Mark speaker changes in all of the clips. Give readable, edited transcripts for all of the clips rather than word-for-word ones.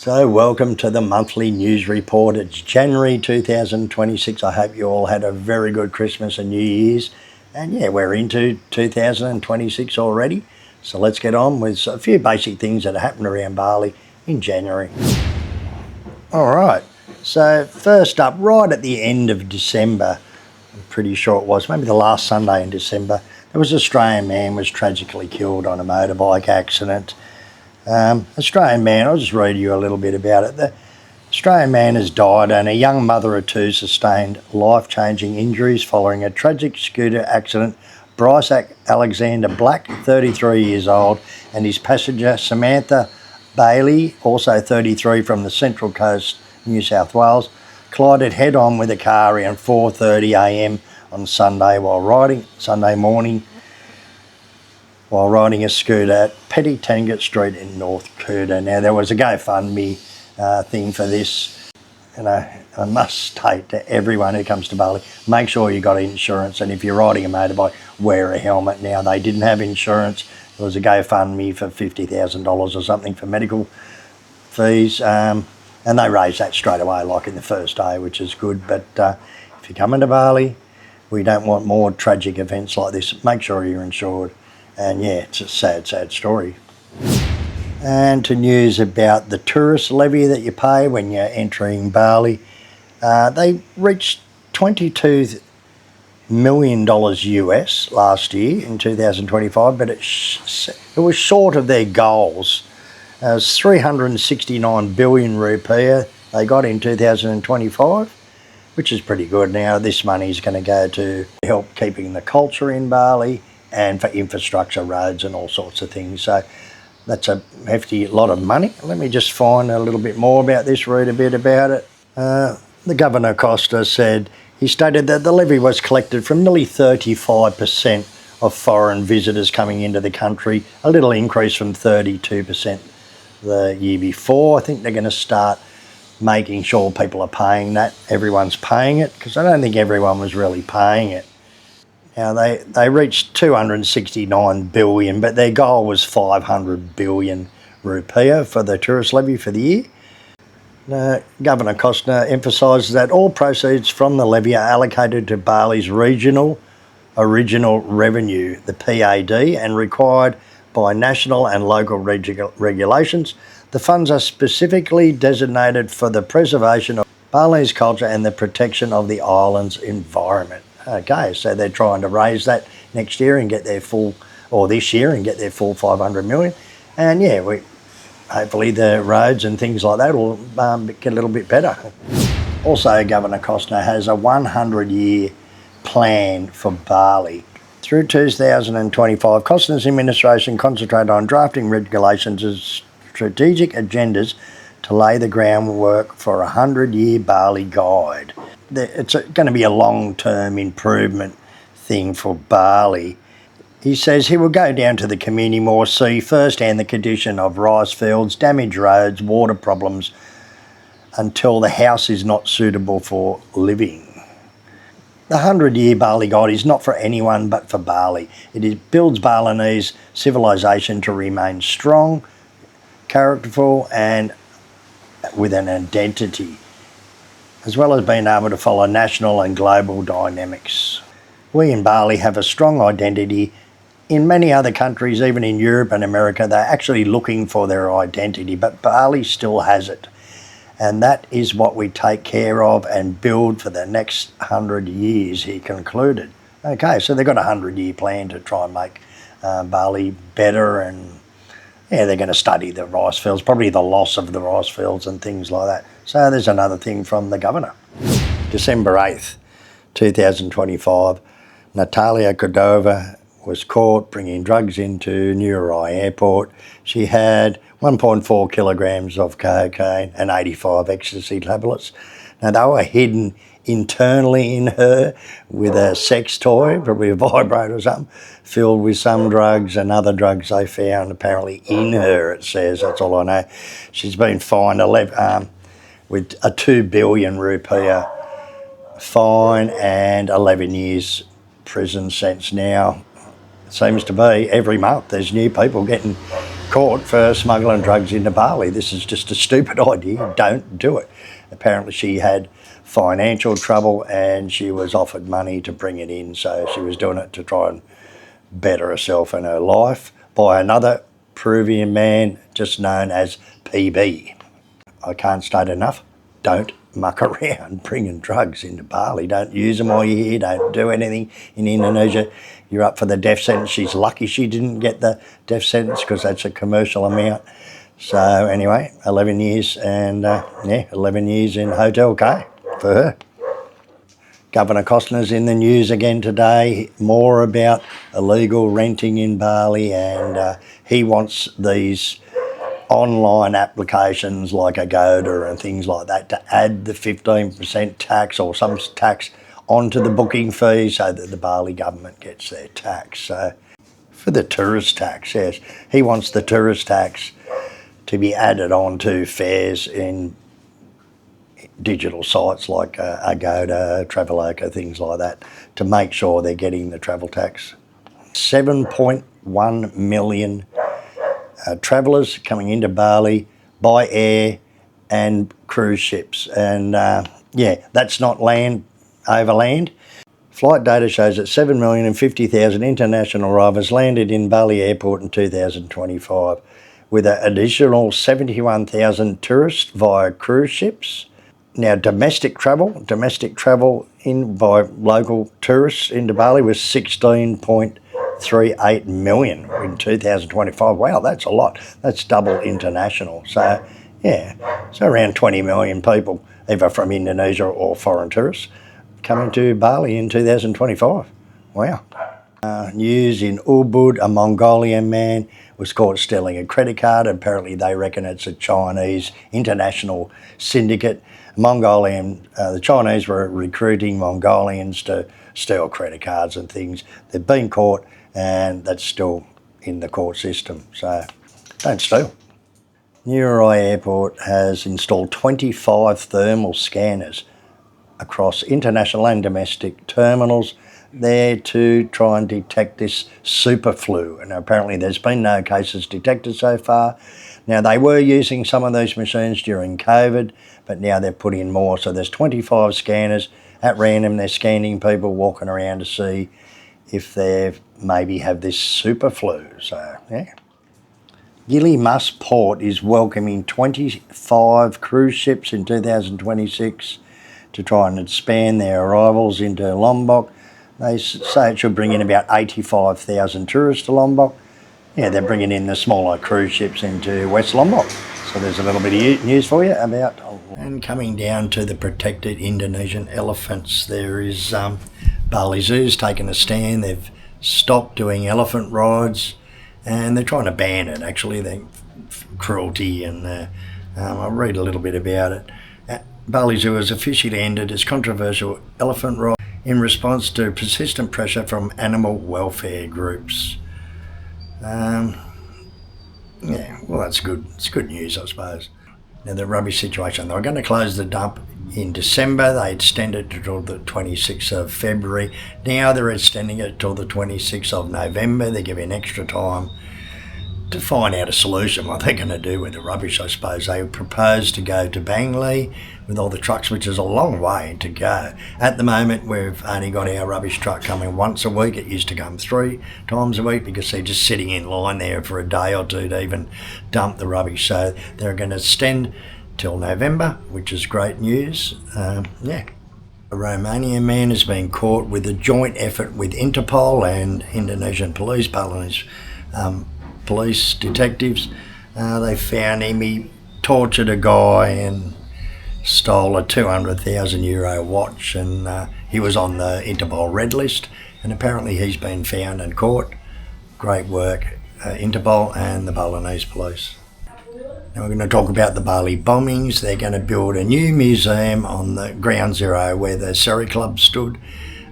Speaker 1: So welcome to the monthly news report. It's January 2026. I hope you all had a very good Christmas and New Year's. And yeah, we're into 2026 already. So let's get on with a few basic things that happened around Bali in January. All right, so first up, right at the end of December, I'm pretty sure it was, maybe the last Sunday in December, there was an Australian man was tragically killed on a motorbike accident. Australian man, I'll just read you a little bit about it. The Australian man has died and a young mother of two sustained life-changing injuries following a tragic scooter accident. Bryce Alexander Black, 33 years old, and his passenger Samantha Bailey, also 33, from the Central Coast, New South Wales, collided head-on with a car around 4:30 a.m. on Sunday morning, while riding a scooter at Petty Tangut Street in North Kuta. Now, there was a GoFundMe thing for this. And I must state to everyone who comes to Bali, make sure you got insurance, and if you're riding a motorbike, wear a helmet. Now, they didn't have insurance. There was a GoFundMe for $50,000 or something for medical fees, and they raised that straight away, like in the first day, which is good. But if you're coming to Bali, we don't want more tragic events like this. Make sure you're insured. And yeah, it's a sad, sad story. And to news about the tourist levy that you pay when you're entering Bali. They reached $22 million US last year in 2025, but it was short of their goals. It was 369 billion rupiah they got in 2025, which is pretty good. Now, this money is going to go to help keeping the culture in Bali and for infrastructure, roads and all sorts of things. So that's a hefty lot of money. Let me just find a little bit more about this, read a bit about it. The Governor Costa said, he stated that the levy was collected from nearly 35% of foreign visitors coming into the country, a little increase from 32% the year before. I think they're going to start making sure people are paying that. Everyone's paying it, because I don't think everyone was really paying it. Now, they reached 269 billion, but their goal was 500 billion rupiah for the tourist levy for the year. Now, Governor Costa emphasises that all proceeds from the levy are allocated to Bali's original revenue, the PAD, and required by national and local regulations. The funds are specifically designated for the preservation of Bali's culture and the protection of the island's environment. Okay, so they're trying to raise that next year and get their full, or this year, and get their full 500 million. And yeah, hopefully the roads and things like that will get a little bit better. Also, Governor Costa has a 100-year plan for Bali. Through 2025, Costa's administration concentrated on drafting regulations as strategic agendas to lay the groundwork for a 100-year Bali guide. It's going to be a long-term improvement thing for Bali. He says he will go down to the community more, see firsthand the condition of rice fields, damaged roads, water problems, until the house is not suitable for living. The 100-year Bali guide is not for anyone but for Bali. It builds Balinese civilization to remain strong, characterful, and with an identity, as well as being able to follow national and global dynamics. We in Bali have a strong identity. In many other countries, even in Europe and America, they're actually looking for their identity, but Bali still has it. And that is what we take care of and build for the next 100 years, he concluded. Okay, so they've got a 100-year plan to try and make Bali better, and yeah, they're going to study the rice fields, probably the loss of the rice fields and things like that. So there's another thing from the Governor. December 8th, 2025, Natalia Cordova was caught bringing drugs into Janurary airport. She had 1.4 kilograms of cocaine and 85 ecstasy tablets. Now, they were hidden internally in her with a sex toy, probably a vibrator or something, filled with some drugs and other drugs they found apparently in her, it says. That's all I know. She's been fined with a 2 billion rupiah fine and 11 years prison sentence. Now, it seems to be every month there's new people getting caught for smuggling drugs into Bali. This is just a stupid idea. Don't do it. Apparently she had financial trouble and she was offered money to bring it in, so she was doing it to try and better herself and her life by another Peruvian man just known as PB. I can't state enough, don't muck around bringing drugs into Bali. Don't use them while you're here, don't do anything in Indonesia. You're up for the death sentence. She's lucky she didn't get the death sentence because that's a commercial amount. So anyway, 11 years and 11 years in Hotel K for her. Governor Costner's in the news again today, more about illegal renting in Bali, and he wants these online applications like Agoda and things like that to add the 15% tax or some tax onto the booking fee so that the Bali government gets their tax. So for the tourist tax, yes, he wants the tourist tax to be added on to fares in digital sites like Agoda, Traveloka, things like that, to make sure they're getting the travel tax. 7.1 million travellers coming into Bali by air and cruise ships, and that's not land over land. Flight data shows that 7,050,000 international arrivals landed in Bali airport in 2025, with an additional 71,000 tourists via cruise ships. Now, domestic travel in by local tourists into Bali was 16.38 million in 2025. Wow, that's a lot. That's double international. So, so around 20 million people, either from Indonesia or foreign tourists, coming to Bali in 2025. Wow. News in Ubud, a Mongolian man was caught stealing a credit card. Apparently they reckon it's a Chinese international syndicate. The Chinese were recruiting Mongolians to steal credit cards and things. They've been caught and that's still in the court system, so don't steal. Janurary Airport has installed 25 thermal scanners across international and domestic terminals there to try and detect this super flu, and apparently there's been no cases detected so far. Now, they were using some of these machines during COVID, but now they've put in more, so there's 25 scanners at random. They're scanning people walking around to see if they maybe have this super flu. So yeah. Gili Mas Port is welcoming 25 cruise ships in 2026 to try and expand their arrivals into Lombok. They say it should bring in about 85,000 tourists to Lombok. Yeah, they're bringing in the smaller cruise ships into West Lombok. So there's a little bit of news for you about. And coming down to the protected Indonesian elephants, there is Bali Zoo's taken a stand. They've stopped doing elephant rides and they're trying to ban it, actually. They cruelty, and I'll read a little bit about it. Bali Zoo has officially ended its controversial elephant ride in response to persistent pressure from animal welfare groups. Well, that's good. It's good news, I suppose. Now, the rubbish situation. They were going to close the dump in December. They extended it till the 26th of February. Now they're extending it till the 26th of November. They're giving extra time to find out a solution, what they're going to do with the rubbish, I suppose. They propose to go to Bangli with all the trucks, which is a long way to go. At the moment, we've only got our rubbish truck coming once a week. It used to come 3 times a week because they're just sitting in line there for a day or two to even dump the rubbish. So they're going to extend till November, which is great news. A Romanian man has been caught with a joint effort with Interpol and Indonesian police, Balinese police detectives. They found him. He tortured a guy and stole a €200,000 watch, and he was on the Interpol red list, and apparently he's been found and caught. Great work, Interpol and the Balinese police. Now we're going to talk about the Bali bombings. They're going to build a new museum on the ground zero where the Surrey Club stood.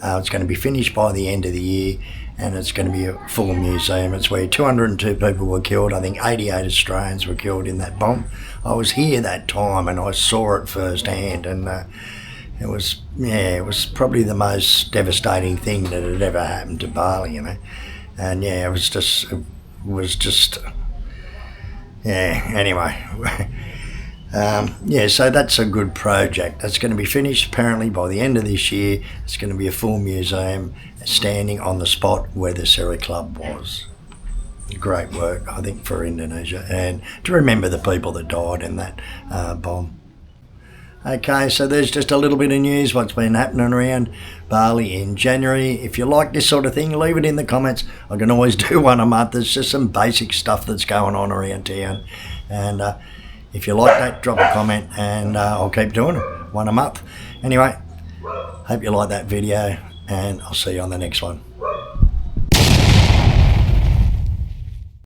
Speaker 1: It's going to be finished by the end of the year, and it's going to be a full museum. It's where 202 people were killed. I think 88 Australians were killed in that bomb. I was here that time and I saw it firsthand, and it was probably the most devastating thing that had ever happened to Bali, you know. And yeah, it was just Yeah, anyway. Yeah, so that's a good project. That's going to be finished apparently by the end of this year. It's going to be a full museum standing on the spot where the Seri Club was. Great work, I think, for Indonesia, and to remember the people that died in that bomb. Okay, so there's just a little bit of news, what's been happening around Bali in January. If you like this sort of thing, leave it in the comments. I can always do one a month. There's just some basic stuff that's going on around town. And if you like that, drop a comment and I'll keep doing it, one a month. Anyway, hope you like that video and I'll see you on the next one.